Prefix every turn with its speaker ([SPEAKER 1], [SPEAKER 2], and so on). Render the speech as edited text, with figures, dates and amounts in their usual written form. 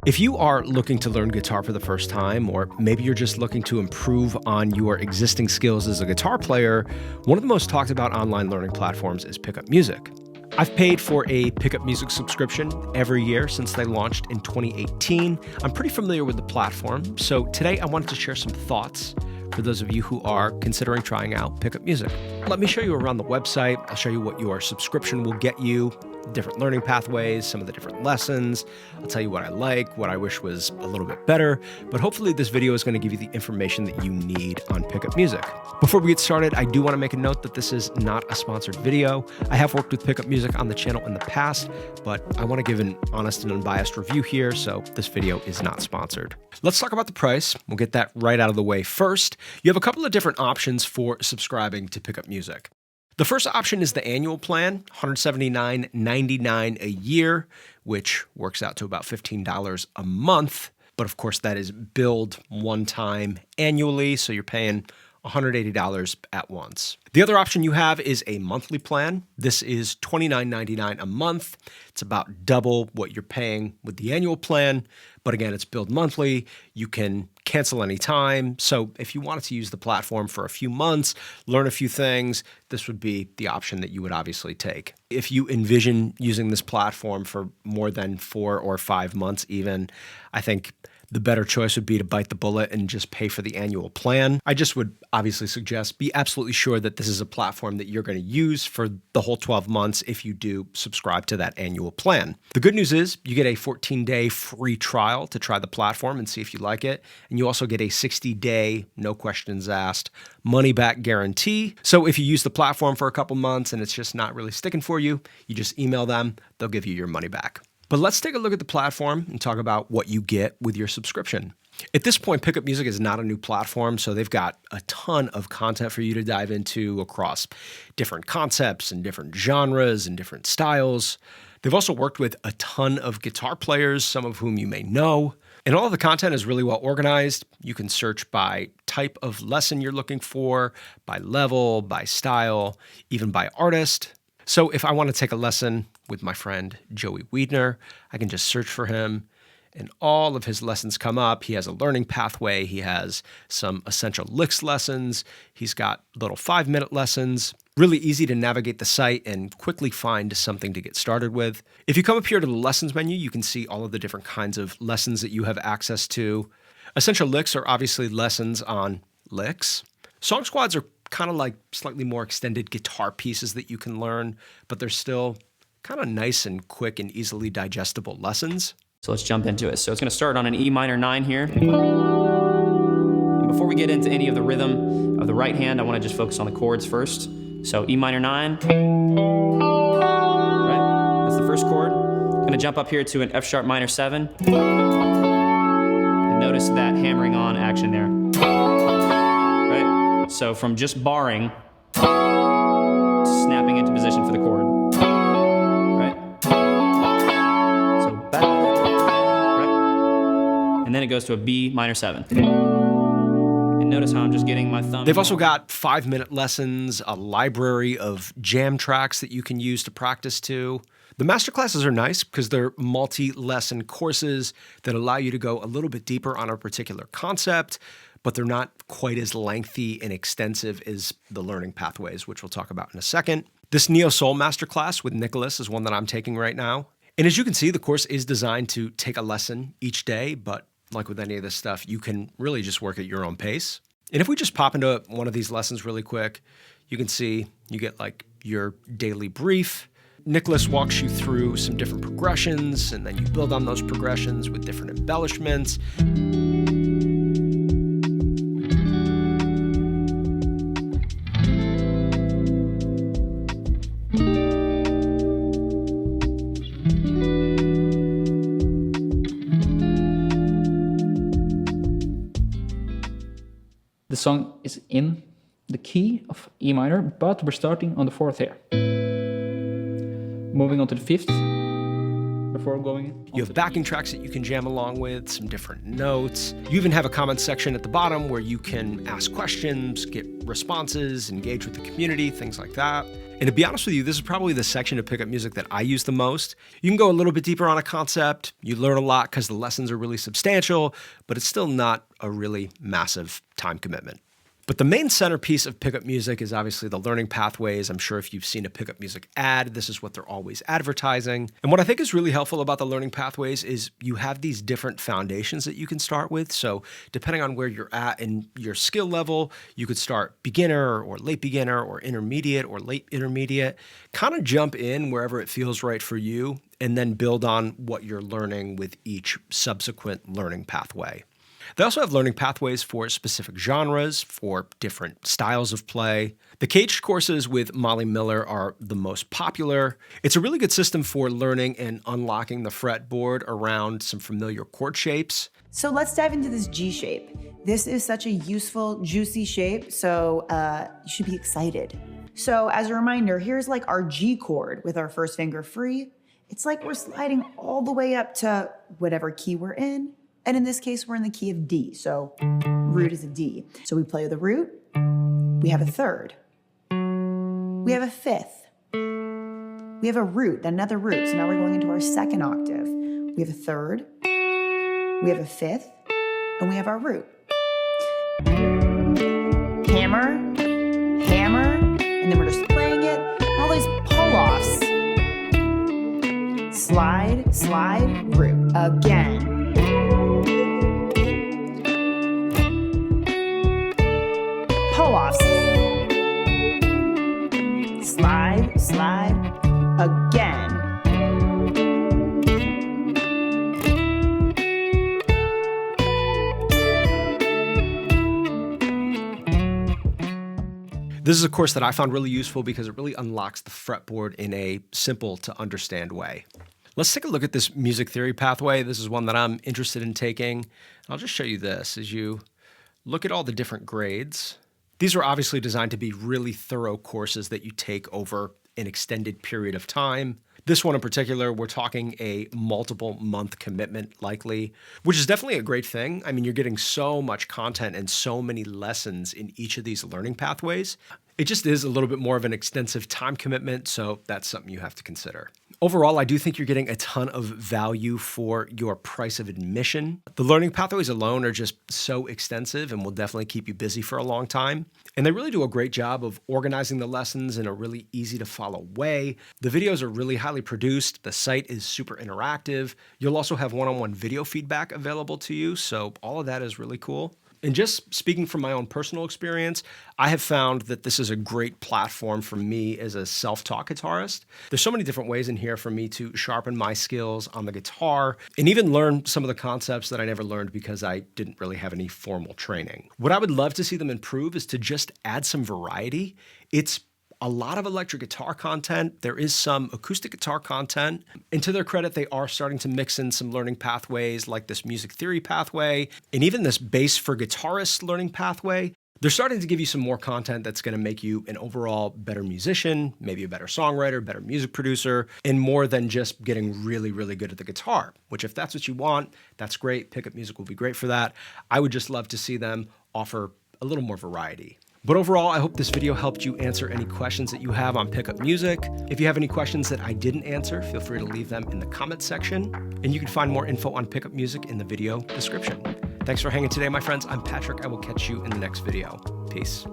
[SPEAKER 1] If you are looking to learn guitar for the first time, or maybe you're just looking to improve on your existing skills as a guitar player, one of the most talked about online learning platforms is Pickup Music. I've paid for a Pickup Music subscription every year since they launched in 2018. I'm pretty familiar with the platform, so today I wanted to share some thoughts for those of you who are considering trying out Pickup Music. Let me show you around the website. I'll show you what your subscription will get you, different learning pathways, some of the different lessons. I'll tell you what I like, what I wish was a little bit better, but hopefully this video is going to give you the information that you need on Pickup Music. Before we get started, I do want to make a note that this is not a sponsored video. I have worked with Pickup Music on the channel in the past, but I want to give an honest and unbiased review here, so this video is not sponsored. Let's talk about the price. We'll get that right out of the way first. You have a couple of different options for subscribing to Pickup Music. The first option is the annual plan, $179.99 a year, which works out to about $15 a month. But of course, that is billed one time annually, so you're paying $180 at once. The other option you have is a monthly plan. This is $29.99 a month. It's about double what you're paying with the annual plan. But again, it's billed monthly. You can cancel anytime. So if you wanted to use the platform for a few months, learn a few things, this would be the option that you would obviously take. If you envision using this platform for more than 4 or 5 months even, I think the better choice would be to bite the bullet and just pay for the annual plan. I just would obviously suggest be absolutely sure that this is a platform that you're going to use for the whole 12 months if you do subscribe to that annual plan. The good news is you get a 14-day free trial to try the platform and see if you like it. And you also get a 60-day, no questions asked, money-back guarantee. So if you use the platform for a couple months and it's just not really sticking for you, you just email them, they'll give you your money back. But let's take a look at the platform and talk about what you get with your subscription. At this point, Pickup Music is not a new platform, so they've got a ton of content for you to dive into across different concepts and different genres and different styles. They've also worked with a ton of guitar players, some of whom you may know. And all of the content is really well organized. You can search by type of lesson you're looking for, by level, by style, even by artist. So if I want to take a lesson with my friend Joey Wiedner, I can just search for him and all of his lessons come up. He has a learning pathway. He has some essential licks lessons. He's got little 5-minute lessons. Really easy to navigate the site and quickly find something to get started with. If you come up here to the lessons menu, you can see all of the different kinds of lessons that you have access to. Essential licks are obviously lessons on licks. Song squads are kind of like slightly more extended guitar pieces that you can learn, but they're still kind of nice and quick and easily digestible lessons.
[SPEAKER 2] So let's jump into it. So it's going to start on an E minor 9 here. And before we get into any of the rhythm of the right hand, I want to just focus on the chords first. So E minor 9, right? That's the first chord. I'm going to jump up here to an F sharp minor 7. And notice that hammering on action there. Right? So from just barring to snapping into position for the chord. And then it goes to a B minor 7. And notice how I'm just getting my thumb.
[SPEAKER 1] They've also got 5-minute lessons, a library of jam tracks that you can use to practice to. The masterclasses are nice because they're multi-lesson courses that allow you to go a little bit deeper on a particular concept, but they're not quite as lengthy and extensive as the learning pathways, which we'll talk about in a second. This Neo Soul Masterclass with Nicholas is one that I'm taking right now. And as you can see, the course is designed to take a lesson each day, but like with any of this stuff, you can really just work at your own pace. And if we just pop into one of these lessons really quick, you can see you get like your daily brief. Nicholas walks you through some different progressions, and then you build on those progressions with different embellishments.
[SPEAKER 3] The song is in the key of E minor, but we're starting on the 4th here. Moving on to the 5th before going.
[SPEAKER 1] You have backing tracks that you can jam along with, some different notes. You even have a comment section at the bottom where you can ask questions, get responses, engage with the community, things like that. And to be honest with you, this is probably the section of pickup music that I use the most. You can go a little bit deeper on a concept. You learn a lot because the lessons are really substantial, but it's still not a really massive time commitment. But the main centerpiece of pickup music is obviously the learning pathways. I'm sure if you've seen a pickup music ad, this is what they're always advertising. And what I think is really helpful about the learning pathways is you have these different foundations that you can start with. So depending on where you're at in your skill level, you could start beginner or late beginner or intermediate or late intermediate. Kind of jump in wherever it feels right for you and then build on what you're learning with each subsequent learning pathway. They also have learning pathways for specific genres, for different styles of play. The Caged courses with Molly Miller are the most popular. It's a really good system for learning and unlocking the fretboard around some familiar chord shapes.
[SPEAKER 4] So let's dive into this G shape. This is such a useful, juicy shape, so you should be excited. So as a reminder, here's like our G chord with our first finger free. It's like we're sliding all the way up to whatever key we're in. And in this case, we're in the key of D, so root is a D. So we play the root, we have a third, we have a fifth, we have a root, another root, so now we're going into our second octave. We have a third, we have a fifth, and we have our root. Hammer, hammer, and then we're just playing it. All these pull-offs. Slide, slide, root, again. Pull-offs. Slide, slide, again.
[SPEAKER 1] This is a course that I found really useful because it really unlocks the fretboard in a simple to understand way. Let's take a look at this music theory pathway. This is one that I'm interested in taking. I'll just show you this as you look at all the different grades. These are obviously designed to be really thorough courses that you take over an extended period of time. This one in particular, we're talking a multiple month commitment likely, which is definitely a great thing. I mean, you're getting so much content and so many lessons in each of these learning pathways. It just is a little bit more of an extensive time commitment, so that's something you have to consider. Overall, I do think you're getting a ton of value for your price of admission. The learning pathways alone are just so extensive and will definitely keep you busy for a long time. And they really do a great job of organizing the lessons in a really easy to follow way. The videos are really highly produced. The site is super interactive. You'll also have one-on-one video feedback available to you, so all of that is really cool. And just speaking from my own personal experience, I have found that this is a great platform for me as a self-taught guitarist. There's so many different ways in here for me to sharpen my skills on the guitar and even learn some of the concepts that I never learned because I didn't really have any formal training. What I would love to see them improve is to just add some variety. It's a lot of electric guitar content. There is some acoustic guitar content. And to their credit, they are starting to mix in some learning pathways like this music theory pathway and even this bass for guitarists learning pathway. They're starting to give you some more content that's going to make you an overall better musician, maybe a better songwriter, better music producer, and more than just getting really, really good at the guitar, which if that's what you want, that's great. Pickup music will be great for that. I would just love to see them offer a little more variety. But overall, I hope this video helped you answer any questions that you have on pickup music. If you have any questions that I didn't answer, feel free to leave them in the comment section. And you can find more info on pickup music in the video description. Thanks for hanging today, my friends. I'm Patrick. I will catch you in the next video. Peace.